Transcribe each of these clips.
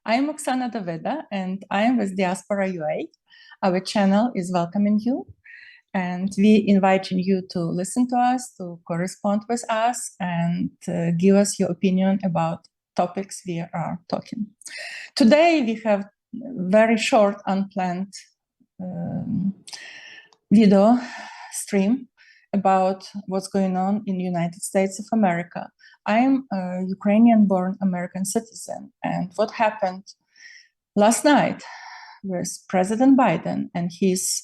I am Oksana Davida, and I am with Diaspora UA. Our channel is welcoming you, and we inviting you to listen to us, to correspond with us, and give us your opinion about topics we are talking. Today, we have very short, unplanned video stream about what's going on in the United States of America. I am a Ukrainian-born American citizen, and what happened last night with President Biden and his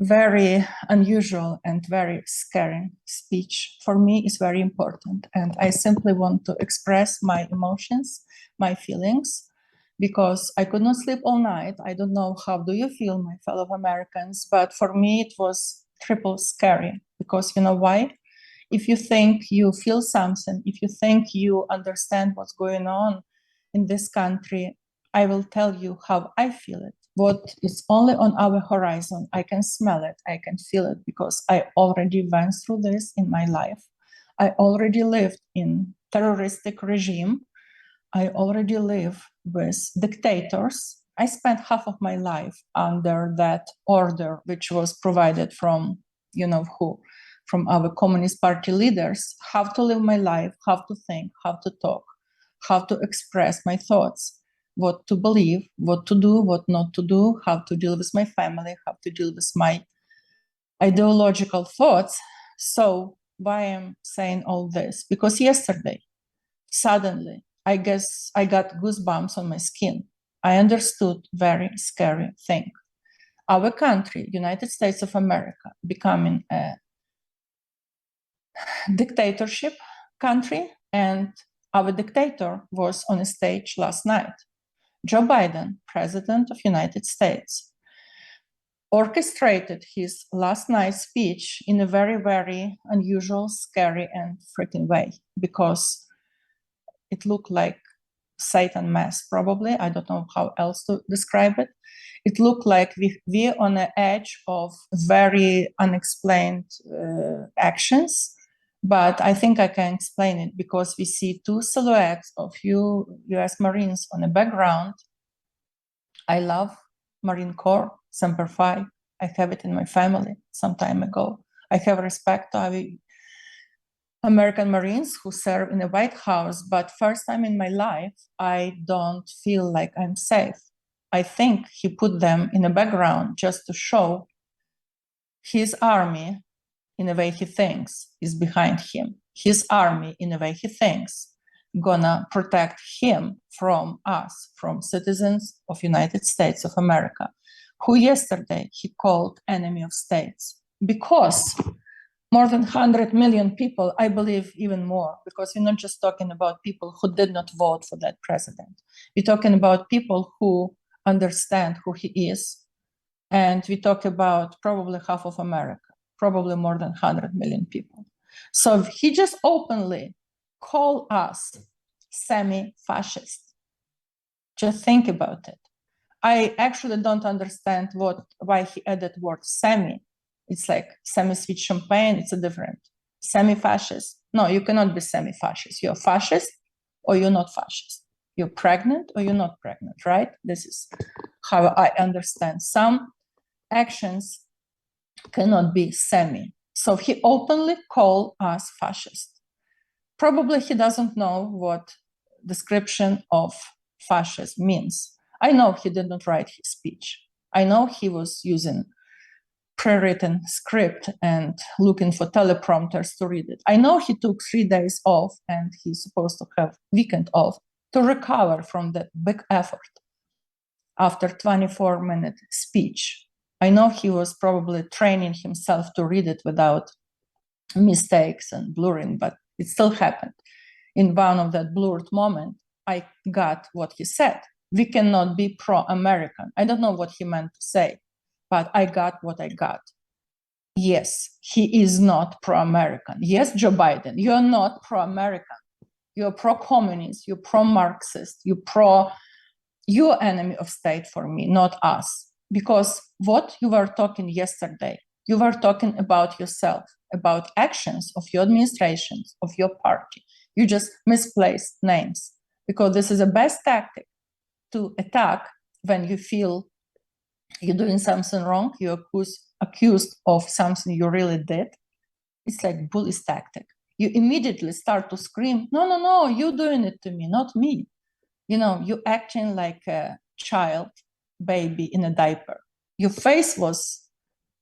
very unusual and very scary speech for me is very important. And I simply want to express my emotions, my feelings, because I could not sleep all night. I don't know how do you feel, my fellow Americans, but for me it was triple scary, because you know why? If you think you feel something, if you think you understand what's going on in this country, I will tell you how I feel it. What is only on our horizon, I can smell it, I can feel it, because I already went through this in my life. I already lived in terroristic regime. I already live with dictators. I spent half of my life under that order, which was provided from, you know who, from our Communist Party leaders, how to live my life, how to think, how to talk, how to express my thoughts, what to believe, what to do, what not to do, how to deal with my family, how to deal with my ideological thoughts. So why I'm saying all this? Because yesterday, suddenly, I guess I got goosebumps on my skin. I understood very scary thing. Our country, United States of America, becoming a dictatorship country, and our dictator was on a stage last night. Joe Biden, President of United States, orchestrated his last night's speech in a very, very unusual, scary, and freaking way, because it looked like Satan mass, probably. I don't know how else to describe it. It looked like we're on the edge of very unexplained actions. But I think I can explain it, because we see two silhouettes of US Marines on the background. I love Marine Corps, Semper Fi. I have it in my family some time ago. I have respect to our American Marines who serve in the White House, but first time in my life, I don't feel like I'm safe. I think he put them in the background just to show his army in the way he thinks is behind him. His army, in the way he thinks, gonna protect him from us, from citizens of United States of America, who yesterday he called enemy of states. Because more than 100 million people, I believe even more, because we're not just talking about people who did not vote for that president. We're talking about people who understand who he is. And we talk about probably half of America, probably more than 100 million people. So he just openly called us semi-fascist. Just think about it. I actually don't understand why he added word semi. It's like semi-sweet champagne, it's a different. Semi-fascist. No, you cannot be semi-fascist. You're fascist or you're not fascist. You're pregnant or you're not pregnant, right? This is how I understand. Some actions cannot be semi. So he openly called us fascist. Probably he doesn't know what description of fascist means. I know he did not write his speech. I know he was using pre-written script and looking for teleprompters to read it. I know he took 3 days off and he's supposed to have weekend off to recover from that big effort after 24-minute speech. I know he was probably training himself to read it without mistakes and blurring, but it still happened. In one of that blurred moment, I got what he said. We cannot be pro-American. I don't know what he meant to say, but I got what I got. Yes, he is not pro-American. Yes, Joe Biden, you're not pro-American. You're pro-communist, you're pro-Marxist, you're enemy of state for me, not us. Because what you were talking yesterday, you were talking about yourself, about actions of your administrations, of your party. You just misplaced names, because this is the best tactic to attack when you feel you're doing something wrong, you're accused of something you really did. It's like bully's tactic. You immediately start to scream, no, no, no, you're doing it to me, not me. You know, you're acting like a child, baby in a diaper. Your face was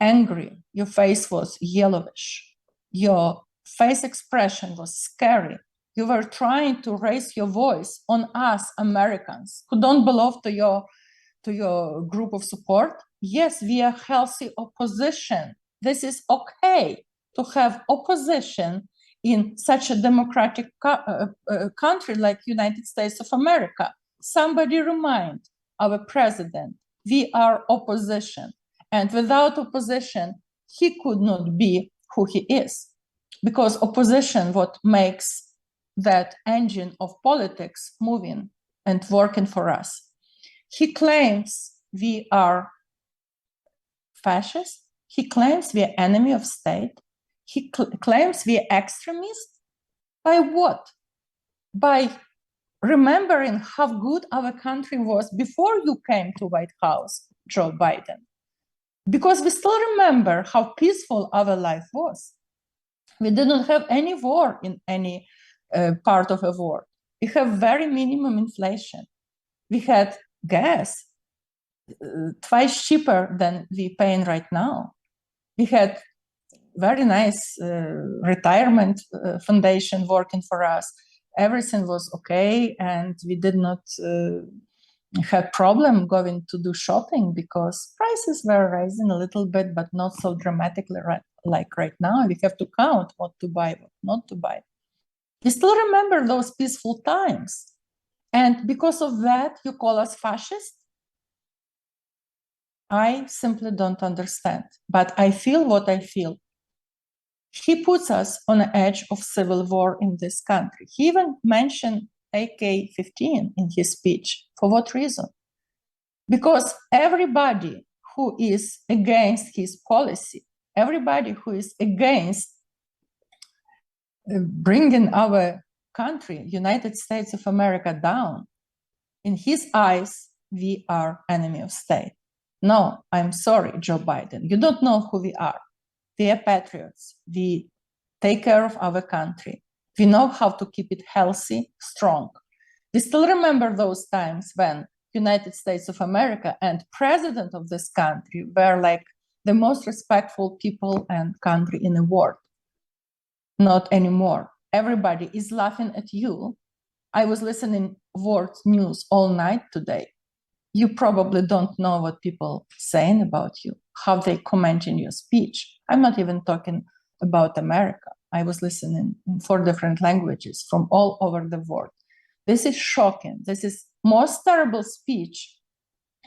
angry. Your face was yellowish. Your face expression was scary. You were trying to raise your voice on us Americans who don't belong to your group of support. Yes, we are healthy opposition. This is okay to have opposition in such a democratic country like United States of America. Somebody remind our president, we are opposition. And without opposition, he could not be who he is. Because opposition, what makes that engine of politics moving and working for us. He claims we are fascist. He claims we are enemy of state. He claims we are extremists. By what? By remembering how good our country was before you came to White House, Joe Biden. Because we still remember how peaceful our life was. We didn't have any war in any part of the world. We have very minimum inflation. We had gas twice cheaper than we paying right now. We had very nice retirement foundation working for us. Everything was okay, and we did not have problem going to do shopping because prices were rising a little bit, but not so dramatically like right now. We have to count what to buy, what not to buy. We still remember those peaceful times. And because of that, you call us fascist? I simply don't understand, but I feel what I feel. He puts us on the edge of civil war in this country. He even mentioned AK-15 in his speech. For what reason? Because everybody who is against his policy, everybody who is against bringing our country, United States of America, down, in his eyes, we are enemy of state. No, I'm sorry, Joe Biden. You don't know who we are. We are patriots. We take care of our country. We know how to keep it healthy, strong. We still remember those times when United States of America and president of this country were like the most respectful people and country in the world. Not anymore. Everybody is laughing at you. I was listening world news all night today. You probably don't know what people saying about you, how they comment in your speech. I'm not even talking about America. I was listening in 4 different languages from all over the world. This is shocking. This is most terrible speech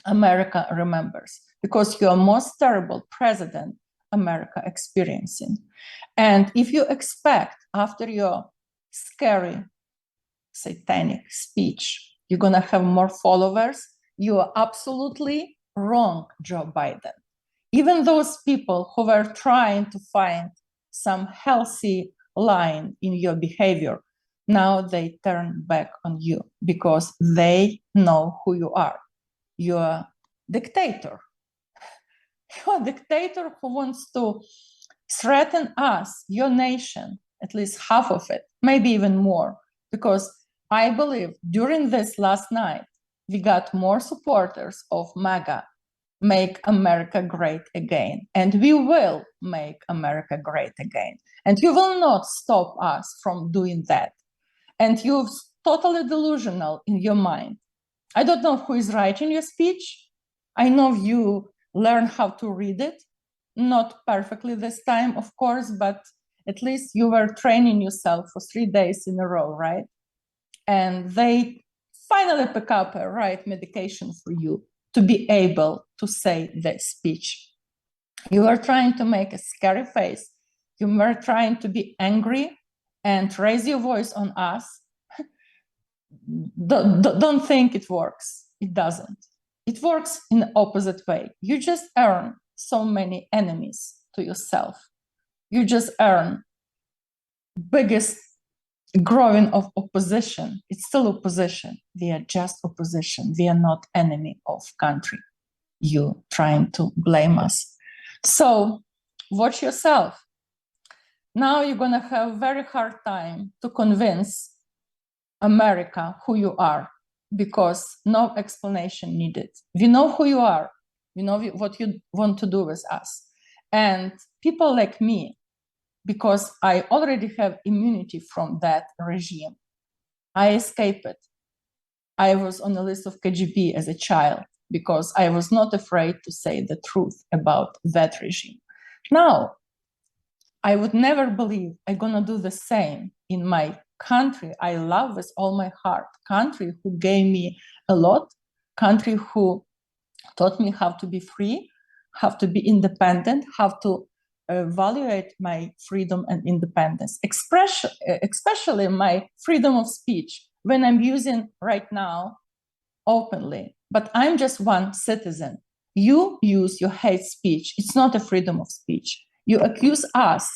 America remembers because you are most terrible president America experiencing. And if you expect after your scary satanic speech, you're gonna have more followers, you are absolutely wrong, Joe Biden. Even those people who were trying to find some healthy line in your behavior, now they turn back on you because they know who you are. You're a dictator. You're a dictator who wants to threaten us, your nation, at least half of it, maybe even more, because I believe during this last night, we got more supporters of MAGA, Make America Great Again. And we will make America great again. And you will not stop us from doing that. And you're totally delusional in your mind. I don't know who is writing your speech. I know you learn how to read it. Not perfectly this time, of course, but at least you were training yourself for 3 days in a row, right? And they finally pick up a right medication for you to be able to say the speech. You are trying to make a scary face. You were trying to be angry and raise your voice on us. Don't think it works. It doesn't. It works in the opposite way. You just earn so many enemies to yourself. You just earn biggest growing of opposition. It's still opposition. We are just opposition. We are not enemy of country. You trying to blame us. So watch yourself. Now you're going to have a very hard time to convince America who you are, because no explanation needed. We know who you are. We know what you want to do with us. And people like me, because I already have immunity from that regime, I escaped it. I was on the list of KGB as a child because I was not afraid to say the truth about that regime. Now, I would never believe I'm gonna do the same in my country I love with all my heart, country who gave me a lot, country who taught me how to be free, how to be independent, how to evaluate my freedom and independence, especially my freedom of speech, when I'm using right now openly. But I'm just one citizen. You use your hate speech. It's not a freedom of speech. You accuse us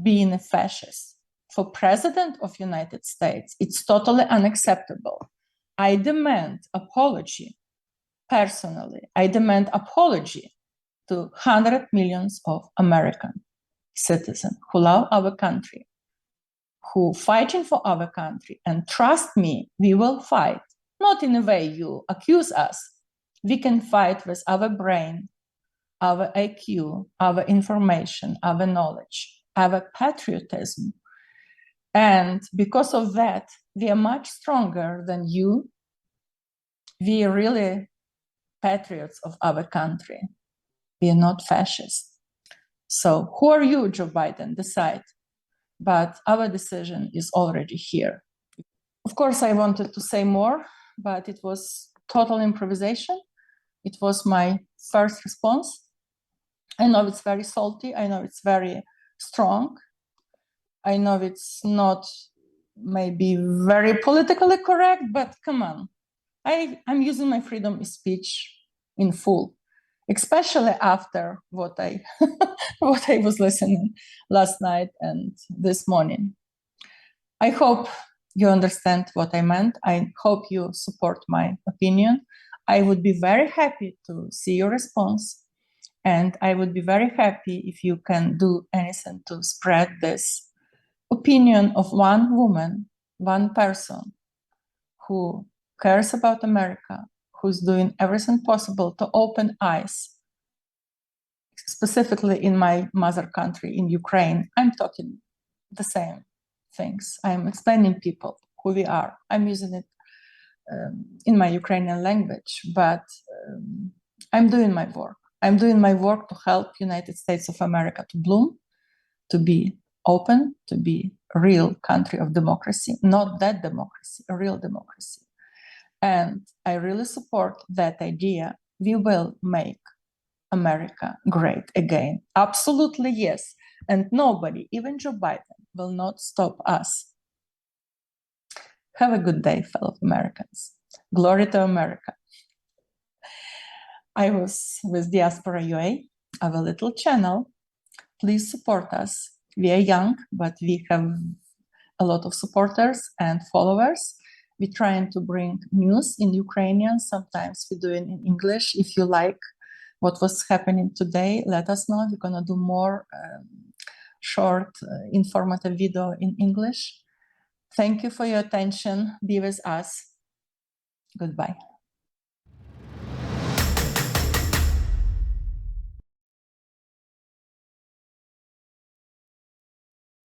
being a fascist. For President of United States, it's totally unacceptable. I demand apology. Personally, I demand apology to 100 millions of American citizens who love our country, who fighting for our country. And trust me, we will fight. Not in a way you accuse us. We can fight with our brain, our IQ, our information, our knowledge, our patriotism. And because of that, we are much stronger than you. We are really patriots of our country. We are not fascists. So who are you, Joe Biden? Decide. But our decision is already here. Of course, I wanted to say more, but it was total improvisation. It was my first response. I know it's very salty. I know it's very strong. I know it's not maybe very politically correct, but come on. I'm using my freedom of speech in full, especially after what I what I was listening last night and this morning. I hope you understand what I meant. I hope you support my opinion. I would be very happy to see your response. And I would be very happy if you can do anything to spread this opinion of one woman, one person who cares about America, who's doing everything possible to open eyes, specifically in my mother country, in Ukraine. I'm talking the same things. I'm explaining people who we are. I'm using it in my Ukrainian language, but I'm doing my work. I'm doing my work to help United States of America to bloom, to be open, to be a real country of democracy, not that democracy, a real democracy. And I really support that idea. We will make America great again. Absolutely, yes. And nobody, even Joe Biden, will not stop us. Have a good day, fellow Americans. Glory to America. I was with Diaspora UA, our little channel. Please support us. We are young, but we have a lot of supporters and followers. We're trying to bring news in Ukrainian. Sometimes we do it in English. If you like what was happening today, let us know. We're going to do more short, informative video in English. Thank you for your attention. Be with us. Goodbye.